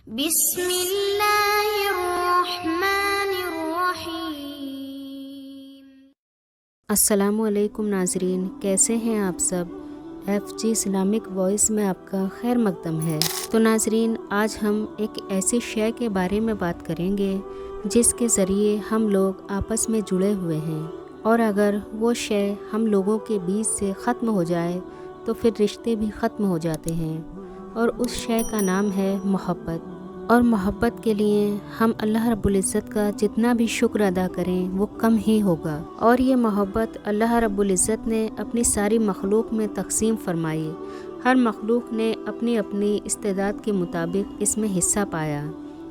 بسم اللہ الرحمن الرحیم۔ السلام علیکم ناظرین، کیسے ہیں آپ سب؟ FG اسلامک وائس میں آپ کا خیر مقدم ہے۔ تو ناظرین، آج ہم ایک ایسی شے کے بارے میں بات کریں گے جس کے ذریعے ہم لوگ آپس میں جڑے ہوئے ہیں، اور اگر وہ شے ہم لوگوں کے بیچ سے ختم ہو جائے تو پھر رشتے بھی ختم ہو جاتے ہیں، اور اس شے کا نام ہے محبت۔ اور محبت کے لیے ہم اللہ رب العزت کا جتنا بھی شکر ادا کریں وہ کم ہی ہوگا۔ اور یہ محبت اللہ رب العزت نے اپنی ساری مخلوق میں تقسیم فرمائی۔ ہر مخلوق نے اپنی اپنی استعداد کے مطابق اس میں حصہ پایا۔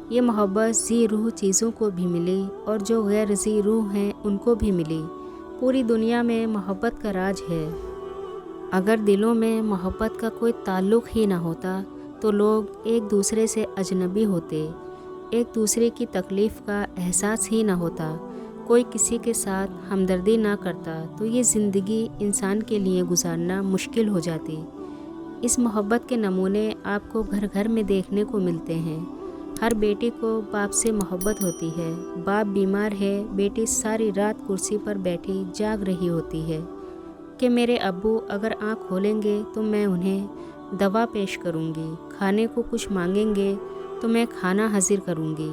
یہ محبت ذی روح چیزوں کو بھی ملی اور جو غیر ذی روح ہیں ان کو بھی ملی۔ پوری دنیا میں محبت کا راج ہے۔ اگر دلوں میں محبت کا کوئی تعلق ہی نہ ہوتا تو لوگ ایک دوسرے سے اجنبی ہوتے، ایک دوسرے کی تکلیف کا احساس ہی نہ ہوتا، کوئی کسی کے ساتھ ہمدردی نہ کرتا تو یہ زندگی انسان کے لیے گزارنا مشکل ہو جاتی۔ اس محبت کے نمونے آپ کو گھر گھر میں دیکھنے کو ملتے ہیں۔ ہر بیٹی کو باپ سے محبت ہوتی ہے۔ باپ بیمار ہے، بیٹی ساری رات کرسی پر بیٹھی جاگ رہی ہوتی ہے کہ میرے ابو اگر آنکھ کھولیں گے تو میں انہیں دوا پیش کروں گی، کھانے کو کچھ مانگیں گے تو میں کھانا حاضر کروں گی۔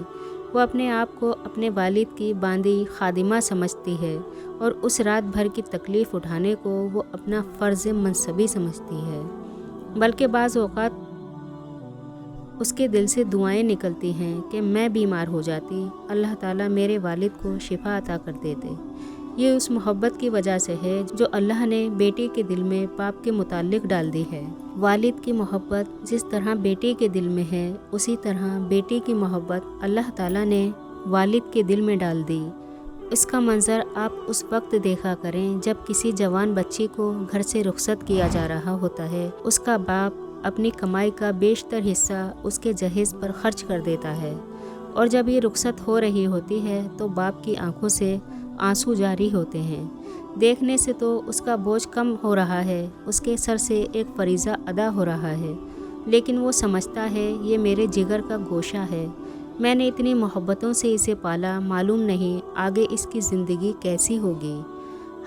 وہ اپنے آپ کو اپنے والد کی باندھی خادمہ سمجھتی ہے اور اس رات بھر کی تکلیف اٹھانے کو وہ اپنا فرض منصبی سمجھتی ہے، بلکہ بعض اوقات اس کے دل سے دعائیں نکلتی ہیں کہ میں بیمار ہو جاتی، اللہ تعالیٰ میرے والد کو شفا عطا کر دیتے۔ یہ اس محبت کی وجہ سے ہے جو اللہ نے بیٹی کے دل میں باپ کے متعلق ڈال دی ہے۔ والد کی محبت جس طرح بیٹی کے دل میں ہے، اسی طرح بیٹی کی محبت اللہ تعالیٰ نے والد کے دل میں ڈال دی۔ اس کا منظر آپ اس وقت دیکھا کریں جب کسی جوان بچی کو گھر سے رخصت کیا جا رہا ہوتا ہے، اس کا باپ اپنی کمائی کا بیشتر حصہ اس کے جہیز پر خرچ کر دیتا ہے، اور جب یہ رخصت ہو رہی ہوتی ہے تو باپ کی آنکھوں سے آنسو جاری ہوتے ہیں۔ دیکھنے سے تو اس کا بوجھ کم ہو رہا ہے، اس کے سر سے ایک فریضہ ادا ہو رہا ہے، لیکن وہ سمجھتا ہے یہ میرے جگر کا گوشہ ہے، میں نے اتنی محبتوں سے اسے پالا، معلوم نہیں آگے اس کی زندگی کیسی ہوگی۔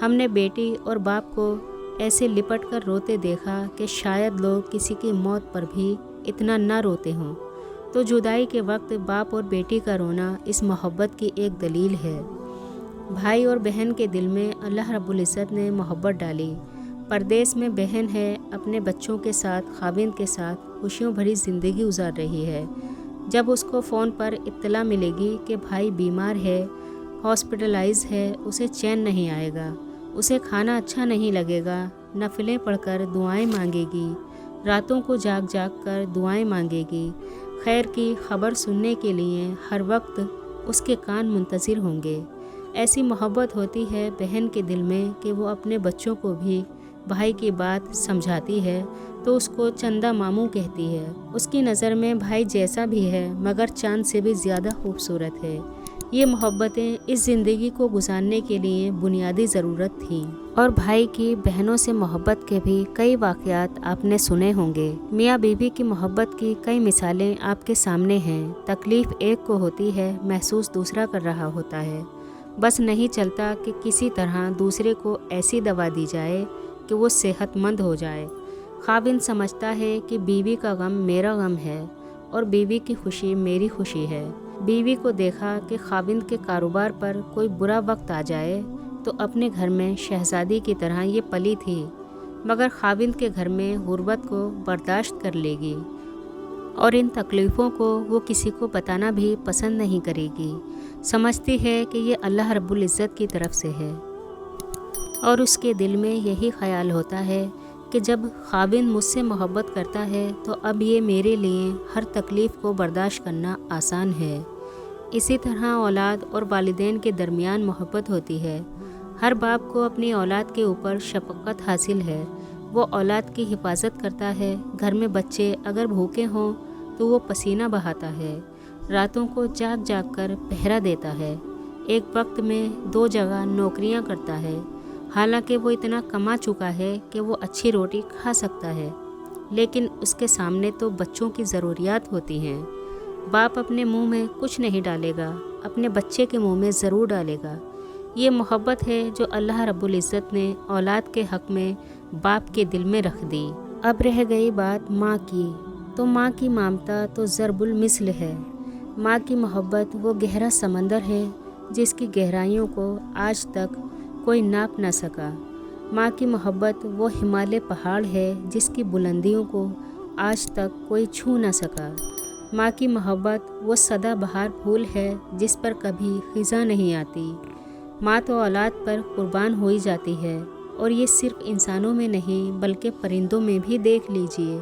ہم نے بیٹی اور باپ کو ایسے لپٹ کر روتے دیکھا کہ شاید لوگ کسی کی موت پر بھی اتنا نہ روتے ہوں۔ تو جدائی کے وقت باپ اور بیٹی کا رونا اس محبت کی ایک دلیل ہے۔ بھائی اور بہن کے دل میں اللہ رب العزت نے محبت ڈالی۔ پردیس میں بہن ہے، اپنے بچوں کے ساتھ خاوند کے ساتھ خوشیوں بھری زندگی گزار رہی ہے۔ جب اس کو فون پر اطلاع ملے گی کہ بھائی بیمار ہے، ہاسپٹلائز ہے، اسے چین نہیں آئے گا، اسے کھانا اچھا نہیں لگے گا، نفلیں پڑھ کر دعائیں مانگے گی، راتوں کو جاگ جاگ کر دعائیں مانگے گی، خیر کی خبر سننے کے لیے ہر وقت اس کے کان منتظر ہوں گے۔ ایسی محبت ہوتی ہے بہن کے دل میں کہ وہ اپنے بچوں کو بھی بھائی کی بات سمجھاتی ہے تو اس کو چندہ ماموں کہتی ہے۔ اس کی نظر میں بھائی جیسا بھی ہے مگر چاند سے بھی زیادہ خوبصورت ہے۔ یہ محبتیں اس زندگی کو گزارنے کے لیے بنیادی ضرورت تھیں۔ اور بھائی کی بہنوں سے محبت کے بھی کئی واقعات آپ نے سنے ہوں گے۔ میاں بیوی کی محبت کی کئی مثالیں آپ کے سامنے ہیں۔ تکلیف ایک کو ہوتی ہے، محسوس دوسرا کر رہا ہوتا ہے، بس نہیں چلتا کہ کسی طرح دوسرے کو ایسی دوا دی جائے کہ وہ صحت مند ہو جائے۔ خاوند سمجھتا ہے کہ بیوی کا غم میرا غم ہے اور بیوی کی خوشی میری خوشی ہے۔ بیوی کو دیکھا کہ خاوند کے کاروبار پر کوئی برا وقت آ جائے تو اپنے گھر میں شہزادی کی طرح یہ پلی تھی، مگر خاوند کے گھر میں غربت کو برداشت کر لے گی اور ان تکلیفوں کو وہ کسی کو بتانا بھی پسند نہیں کرے گی۔ سمجھتی ہے کہ یہ اللہ رب العزت کی طرف سے ہے، اور اس کے دل میں یہی خیال ہوتا ہے کہ جب خاوند مجھ سے محبت کرتا ہے تو اب یہ میرے لیے ہر تکلیف کو برداشت کرنا آسان ہے۔ اسی طرح اولاد اور والدین کے درمیان محبت ہوتی ہے۔ ہر باپ کو اپنی اولاد کے اوپر شفقت حاصل ہے، وہ اولاد کی حفاظت کرتا ہے۔ گھر میں بچے اگر بھوکے ہوں تو وہ پسینہ بہاتا ہے، راتوں کو جاگ جاگ کر پہرا دیتا ہے، ایک وقت میں 2 جگہ نوکریاں کرتا ہے، حالانکہ وہ اتنا کما چکا ہے کہ وہ اچھی روٹی کھا سکتا ہے، لیکن اس کے سامنے تو بچوں کی ضروریات ہوتی ہیں۔ باپ اپنے منہ میں کچھ نہیں ڈالے گا، اپنے بچے کے منہ میں ضرور ڈالے گا۔ یہ محبت ہے جو اللہ رب العزت نے اولاد کے حق میں باپ کے دل میں رکھ دی۔ اب رہ گئی بات ماں کی، تو ماں کی ممتا تو ضرب المثل ہے۔ ماں کی محبت وہ گہرا سمندر ہے جس کی گہرائیوں کو آج تک کوئی ناپ نہ سکا۔ ماں کی محبت وہ ہمالیہ پہاڑ ہے جس کی بلندیوں کو آج تک کوئی چھو نہ سکا۔ ماں کی محبت وہ سدا بہار پھول ہے جس پر کبھی خزاں نہیں آتی۔ ماں تو اولاد پر قربان ہوئی جاتی ہے، اور یہ صرف انسانوں میں نہیں بلکہ پرندوں میں بھی دیکھ لیجئے۔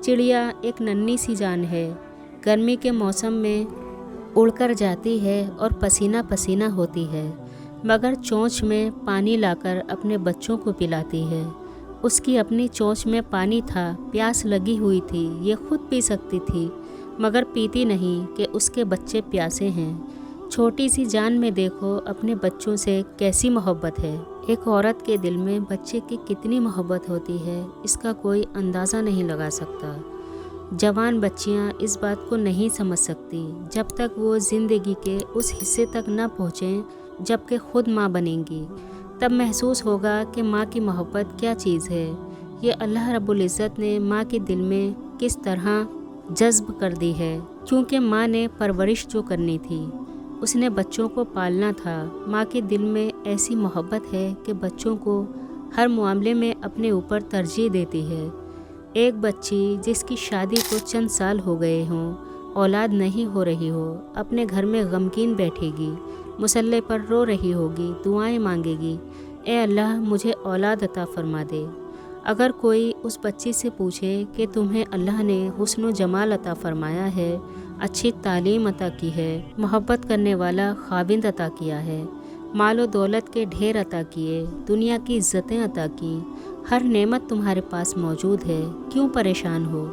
چڑیا ایک ننھی سی جان ہے، گرمی کے موسم میں اڑ کر جاتی ہے اور پسینہ پسینہ ہوتی ہے، مگر چونچ میں پانی لا کر اپنے بچوں کو پلاتی ہے۔ اس کی اپنی چونچ میں پانی تھا، پیاس لگی ہوئی تھی، یہ خود پی سکتی تھی مگر پیتی نہیں کہ اس کے بچے پیاسے ہیں۔ چھوٹی سی جان میں دیکھو اپنے بچوں سے کیسی محبت ہے۔ ایک عورت کے دل میں بچے کی کتنی محبت ہوتی ہے اس کا کوئی اندازہ نہیں لگا سکتا۔ جوان بچیاں اس بات کو نہیں سمجھ سکتی جب تک وہ زندگی کے اس حصے تک نہ پہنچیں جب کہ خود ماں بنیں گی، تب محسوس ہوگا کہ ماں کی محبت کیا چیز ہے۔ یہ اللہ رب العزت نے ماں کے دل میں کس طرح جذب کر دی ہے، کیونکہ ماں نے پرورش جو کرنی تھی، اس نے بچوں کو پالنا تھا۔ ماں کے دل میں ایسی محبت ہے کہ بچوں کو ہر معاملے میں اپنے اوپر ترجیح دیتی ہے۔ ایک بچی جس کی شادی کو چند سال ہو گئے ہوں، اولاد نہیں ہو رہی ہو، اپنے گھر میں غمگین بیٹھے گی، مصلے پر رو رہی ہوگی، دعائیں مانگے گی، اے اللہ مجھے اولاد عطا فرما دے۔ اگر کوئی اس بچی سے پوچھے کہ تمہیں اللہ نے حسن و جمال عطا فرمایا ہے، اچھی تعلیم عطا کی ہے، محبت کرنے والا خاوند عطا کیا ہے، مال و دولت کے ڈھیر عطا کیے، دنیا کی عزتیں عطا کی، ہر نعمت تمہارے پاس موجود ہے، کیوں پریشان ہو؟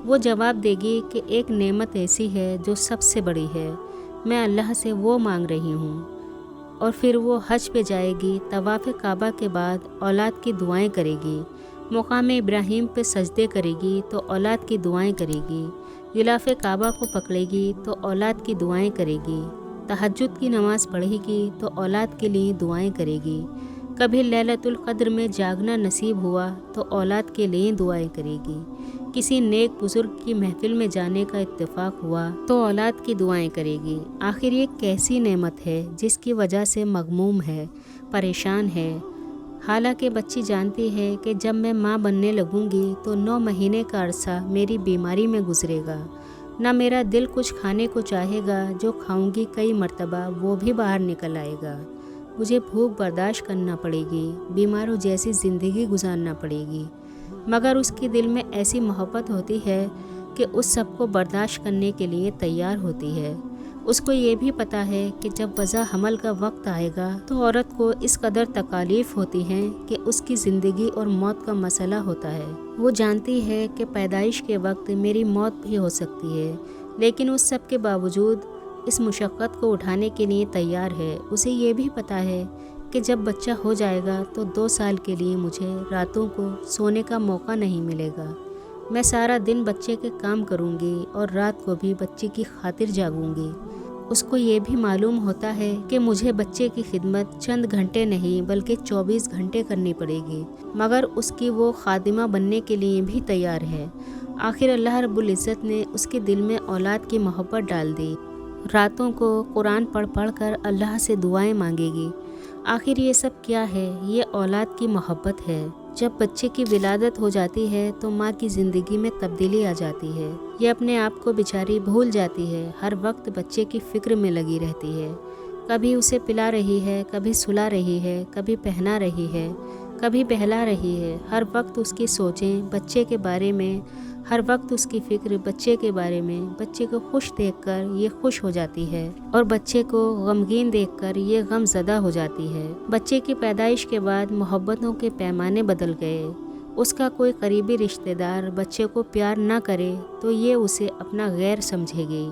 وہ جواب دے گی کہ ایک نعمت ایسی ہے جو سب سے بڑی ہے، میں اللہ سے وہ مانگ رہی ہوں۔ اور پھر وہ حج پہ جائے گی، طواف کعبہ کے بعد اولاد کی دعائیں کرے گی، مقام ابراہیم پہ سجدے کرے گی تو اولاد کی دعائیں کرے گی، غلاف کعبہ کو پکڑے گی تو اولاد کی دعائیں کرے گی، تہجد کی نماز پڑھے گی تو اولاد کے لیے دعائیں کرے گی، کبھی لیلۃ القدر میں جاگنا نصیب ہوا تو اولاد کے لیے دعائیں کرے گی، کسی نیک بزرگ کی محفل میں جانے کا اتفاق ہوا تو اولاد کی دعائیں کرے گی۔ آخر یہ کیسی نعمت ہے جس کی وجہ سے مغموم ہے، پریشان ہے؟ حالانکہ بچی جانتی ہے کہ جب میں ماں بننے لگوں گی تو 9 مہینے کا عرصہ میری بیماری میں گزرے گا، نہ میرا دل کچھ کھانے کو چاہے گا، جو کھاؤں گی کئی مرتبہ وہ بھی باہر نکل آئے گا، مجھے بھوک برداشت کرنا پڑے گی، بیماروں جیسی زندگی گزارنا پڑے گی، مگر اس کے دل میں ایسی محبت ہوتی ہے کہ اس سب کو برداشت کرنے کے لیے تیار ہوتی ہے۔ اس کو یہ بھی پتہ ہے کہ جب وضع حمل کا وقت آئے گا تو عورت کو اس قدر تکالیف ہوتی ہیں کہ اس کی زندگی اور موت کا مسئلہ ہوتا ہے۔ وہ جانتی ہے کہ پیدائش کے وقت میری موت بھی ہو سکتی ہے، لیکن اس سب کے باوجود اس مشقت کو اٹھانے کے لیے تیار ہے۔ اسے یہ بھی پتہ ہے کہ جب بچہ ہو جائے گا تو 2 سال کے لیے مجھے راتوں کو سونے کا موقع نہیں ملے گا، میں سارا دن بچے کے کام کروں گی اور رات کو بھی بچے کی خاطر جاگوں گی۔ اس کو یہ بھی معلوم ہوتا ہے کہ مجھے بچے کی خدمت چند گھنٹے نہیں بلکہ 24 گھنٹے کرنی پڑے گی، مگر اس کی وہ خادمہ بننے کے لیے بھی تیار ہے۔ آخر اللہ رب العزت نے اس کے دل میں اولاد کی محبت ڈال دی، راتوں کو قرآن پڑھ پڑھ کر اللہ سے دعائیں مانگے گی۔ آخر یہ سب کیا ہے؟ یہ اولاد کی محبت ہے۔ جب بچے کی ولادت ہو جاتی ہے تو ماں کی زندگی میں تبدیلی آ جاتی ہے، یہ اپنے آپ کو بیچاری بھول جاتی ہے، ہر وقت بچے کی فکر میں لگی رہتی ہے، کبھی اسے پلا رہی ہے، کبھی سلا رہی ہے، کبھی پہنا رہی ہے، کبھی بہلا رہی ہے، ہر وقت اس کی سوچیں بچے کے بارے میں، ہر وقت اس کی فکر بچے کے بارے میں۔ بچے کو خوش دیکھ کر یہ خوش ہو جاتی ہے اور بچے کو غمگین دیکھ کر یہ غم زدہ ہو جاتی ہے۔ بچے کی پیدائش کے بعد محبتوں کے پیمانے بدل گئے۔ اس کا کوئی قریبی رشتہ دار بچے کو پیار نہ کرے تو یہ اسے اپنا غیر سمجھے گی،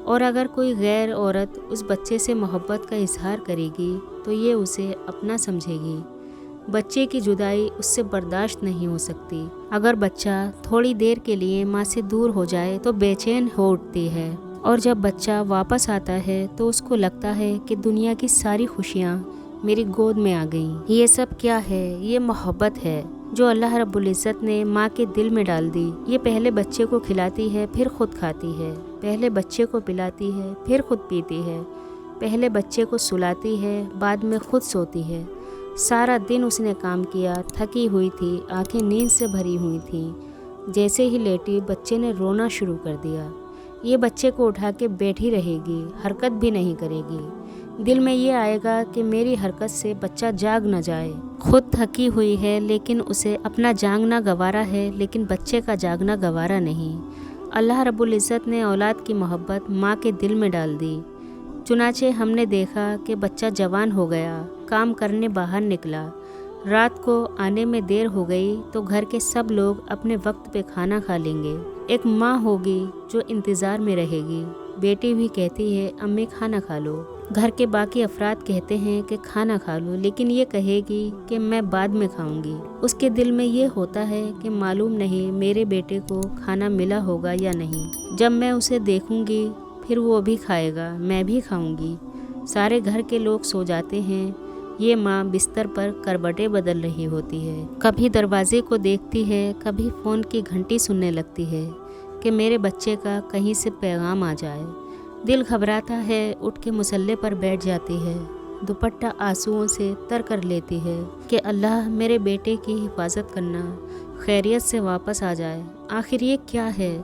اور اگر کوئی غیر عورت اس بچے سے محبت کا اظہار کرے گی تو یہ اسے اپنا سمجھے گی۔ بچے کی جدائی اس سے برداشت نہیں ہو سکتی۔ اگر بچہ تھوڑی دیر کے لیے ماں سے دور ہو جائے تو بے چین ہو اٹھتی ہے اور جب بچہ واپس آتا ہے تو اس کو لگتا ہے کہ دنیا کی ساری خوشیاں میری گود میں آ گئیں۔ یہ سب کیا ہے؟ یہ محبت ہے جو اللہ رب العزت نے ماں کے دل میں ڈال دی۔ یہ پہلے بچے کو کھلاتی ہے پھر خود کھاتی ہے، پہلے بچے کو پلاتی ہے پھر خود پیتی ہے، پہلے بچے کو سلاتی ہے بعد میں خود سوتی ہے۔ سارا دن اس نے کام کیا، تھکی ہوئی تھی، آنکھیں نیند سے بھری ہوئی تھیں۔ جیسے ہی لیٹی بچے نے رونا شروع کر دیا۔ یہ بچے کو اٹھا کے بیٹھی رہے گی، حرکت بھی نہیں کرے گی۔ دل میں یہ آئے گا کہ میری حرکت سے بچہ جاگ نہ جائے۔ خود تھکی ہوئی ہے لیکن اسے اپنا جاگنا گوارا ہے، لیکن بچے کا جاگنا گوارا نہیں۔ اللہ رب العزت نے اولاد کی محبت ماں کے دل میں ڈال دی۔ چنانچہ ہم نے دیکھا کہ بچہ جوان ہو گیا، کام کرنے باہر نکلا۔ رات کو آنے میں دیر ہو گئی تو گھر کے سب لوگ اپنے وقت پہ کھانا کھا لیں گے۔ ایک ماں ہوگی جو انتظار میں رہے گی۔ بیٹی بھی کہتی ہے امی کھانا کھا لو۔ گھر کے باقی افراد کہتے ہیں کہ کھانا کھا لو، لیکن یہ کہے گی کہ میں بعد میں کھاؤں گی۔ اس کے دل میں یہ ہوتا ہے کہ معلوم نہیں میرے بیٹے کو کھانا ملا ہوگا یا نہیں۔ جب میں اسے دیکھوں گی پھر وہ بھی کھائے گا، میں بھی کھاؤں گی۔ سارے گھر کے لوگ سو جاتے ہیں۔ یہ ماں بستر پر کربٹیں بدل رہی ہوتی ہے، کبھی دروازے کو دیکھتی ہے، کبھی فون کی گھنٹی سننے لگتی ہے کہ میرے بچے کا کہیں سے پیغام آ جائے۔ دل گھبراتا ہے، اٹھ کے مصلے پر بیٹھ جاتی ہے، دوپٹہ آنسوؤں سے تر کر لیتی ہے کہ اللہ میرے بیٹے کی حفاظت کرنا، خیریت سے واپس آ جائے۔ آخر یہ کیا ہے؟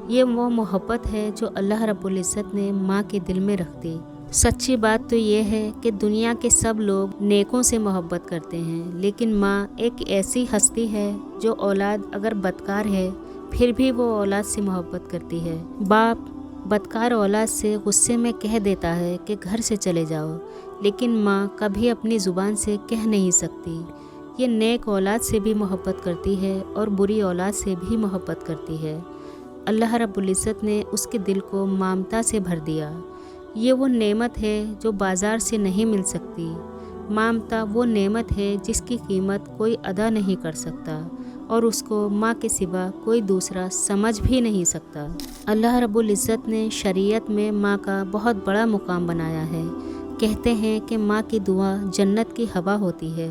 یہ وہ محبت ہے جو اللہ رب العزت نے ماں کے دل میں رکھ دی۔ سچی بات تو یہ ہے کہ دنیا کے سب لوگ نیکوں سے محبت کرتے ہیں، لیکن ماں ایک ایسی ہستی ہے جو اولاد اگر بدکار ہے پھر بھی وہ اولاد سے محبت کرتی ہے۔ باپ بدکار اولاد سے غصے میں کہہ دیتا ہے کہ گھر سے چلے جاؤ، لیکن ماں کبھی اپنی زبان سے کہہ نہیں سکتی۔ یہ نیک اولاد سے بھی محبت کرتی ہے اور بری اولاد سے بھی محبت کرتی ہے۔ اللہ رب العزت نے اس کے دل کو ممتا سے بھر دیا۔ یہ وہ نعمت ہے جو بازار سے نہیں مل سکتی۔ ممتا وہ نعمت ہے جس کی قیمت کوئی ادا نہیں کر سکتا اور اس کو ماں کے سوا کوئی دوسرا سمجھ بھی نہیں سکتا۔ اللہ رب العزت نے شریعت میں ماں کا بہت بڑا مقام بنایا ہے۔ کہتے ہیں کہ ماں کی دعا جنت کی ہوا ہوتی ہے۔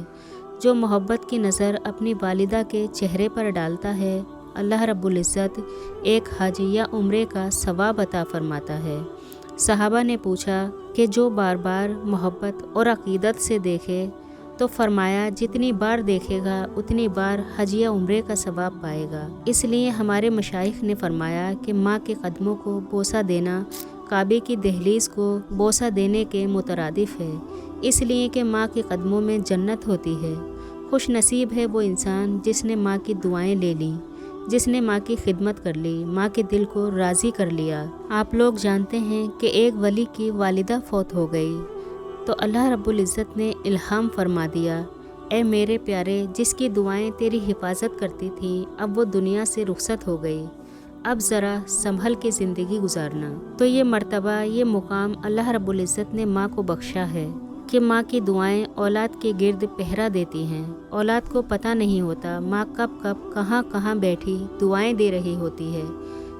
جو محبت کی نظر اپنی والدہ کے چہرے پر ڈالتا ہے، اللہ رب العزت ایک حج یا عمرے کا ثواب عطا فرماتا ہے۔ صحابہ نے پوچھا کہ جو بار بار محبت اور عقیدت سے دیکھے تو فرمایا جتنی بار دیکھے گا اتنی بار حج یا عمرے کا ثواب پائے گا۔ اس لیے ہمارے مشائخ نے فرمایا کہ ماں کے قدموں کو بوسہ دینا کعبے کی دہلیز کو بوسہ دینے کے مترادف ہے، اس لیے کہ ماں کے قدموں میں جنت ہوتی ہے۔ خوش نصیب ہے وہ انسان جس نے ماں کی دعائیں لے لیں، جس نے ماں کی خدمت کر لی، ماں کے دل کو راضی کر لیا۔ آپ لوگ جانتے ہیں کہ ایک ولی کی والدہ فوت ہو گئی تو اللہ رب العزت نے الہام فرما دیا، اے میرے پیارے، جس کی دعائیں تیری حفاظت کرتی تھیں اب وہ دنیا سے رخصت ہو گئی، اب ذرا سنبھل کے زندگی گزارنا۔ تو یہ مرتبہ، یہ مقام اللہ رب العزت نے ماں کو بخشا ہے کہ ماں کی دعائیں اولاد کے گرد پہرا دیتی ہیں۔ اولاد کو پتہ نہیں ہوتا ماں کب کب کہاں کہاں بیٹھی دعائیں دے رہی ہوتی ہے۔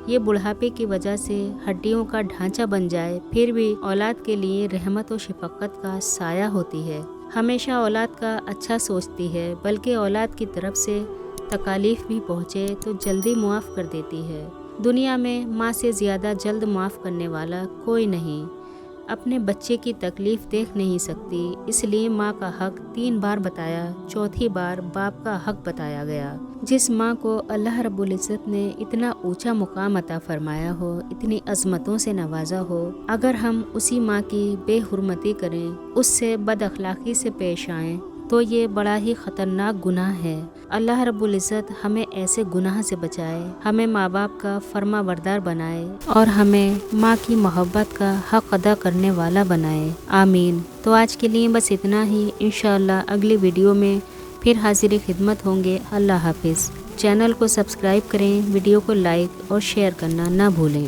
یہ بڑھاپے کی وجہ سے ہڈیوں کا ڈھانچہ بن جائے پھر بھی اولاد کے لیے رحمت و شفقت کا سایہ ہوتی ہے۔ ہمیشہ اولاد کا اچھا سوچتی ہے، بلکہ اولاد کی طرف سے تکالیف بھی پہنچے تو جلدی معاف کر دیتی ہے۔ دنیا میں ماں سے زیادہ جلد معاف کرنے والا کوئی نہیں۔ اپنے بچے کی تکلیف دیکھ نہیں سکتی، اس لیے ماں کا حق 3 بار بتایا، چوتھی بار باپ کا حق بتایا گیا۔ جس ماں کو اللہ رب العزت نے اتنا اونچا مقام عطا فرمایا ہو، اتنی عظمتوں سے نوازا ہو، اگر ہم اسی ماں کی بے حرمتی کریں، اس سے بد اخلاقی سے پیش آئیں تو یہ بڑا ہی خطرناک گناہ ہے۔ اللہ رب العزت ہمیں ایسے گناہ سے بچائے، ہمیں ماں باپ کا فرما بردار بنائے اور ہمیں ماں کی محبت کا حق ادا کرنے والا بنائے، آمین۔ تو آج کے لیے بس اتنا ہی، انشاءاللہ اگلی ویڈیو میں پھر حاضر خدمت ہوں گے۔ اللہ حافظ۔ چینل کو سبسکرائب کریں، ویڈیو کو لائک اور شیئر کرنا نہ بھولیں۔